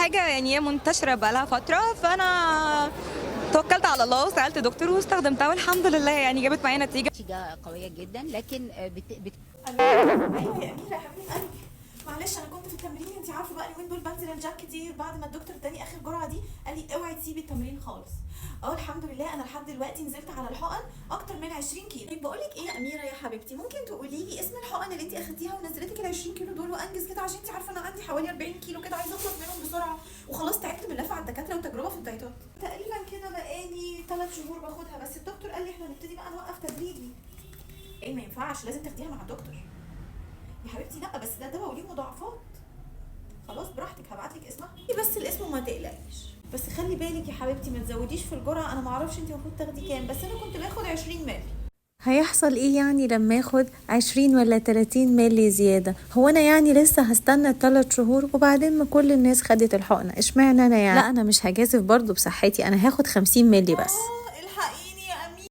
حاجه يعني هي منتشره بقالها فتره، فانا توكلت على الله وسالت دكتور واستخدمتها والحمد لله يعني جابت معايا نتيجه. نتيجة قوية جدا، لكن ايوه يا اميره يا حبيبه قلبي، معلش انا كنت في التمرين، انت عارفه بقى اليومين دول بنزل الجاك كتير. بعد ما الدكتور اداني اخر جرعه دي قال لي اوعي تسيبي التمرين خالص. الحمد لله انا لحد دلوقتي نزلت على الحقن اكتر من 20 كيلو. طيب بقول لك ايه يا اميره يا حبيبتي، ممكن تقولي لي اسم الحقن اللي انت اخدتيها ونزلتك ال 20 كيلو دول وانجز كده، عشان انت عارفه انا عندي حوالي 40 كيلو كده عايزه اخلص منهم بسرعه، وخلاص تعبت من لف على الدكاتره وتجربه في الدايتات. تقريبا كده بقالي 3 شهور باخدها، بس الدكتور قال لي احنا هنبتدي بقى نوقف تدريجي. ايه ما ينفعش، لازم تاخديها مع الدكتور يا حبيبتي. لا بس ده دواء وليه مضاعفات. خلاص براحتك، هبعتلك اسمها بس الاسم وما تقلقيش. بس خلي بالك يا حبيبتي ما تزوديش في الجرعه، انا ما اعرفش انت المفروض تاخدي كام، بس انا كنت باخد 20 مللي. هيحصل ايه يعني لما اخد 20 ولا 30 ملي زيادة؟ هو انا يعني لسه هستنى 3 شهور وبعدين ما كل الناس خدت الحقنة، اشمعنى انا يعني؟ لا انا مش هجازف برضو بصحتي، انا هاخد 50 ملي بس.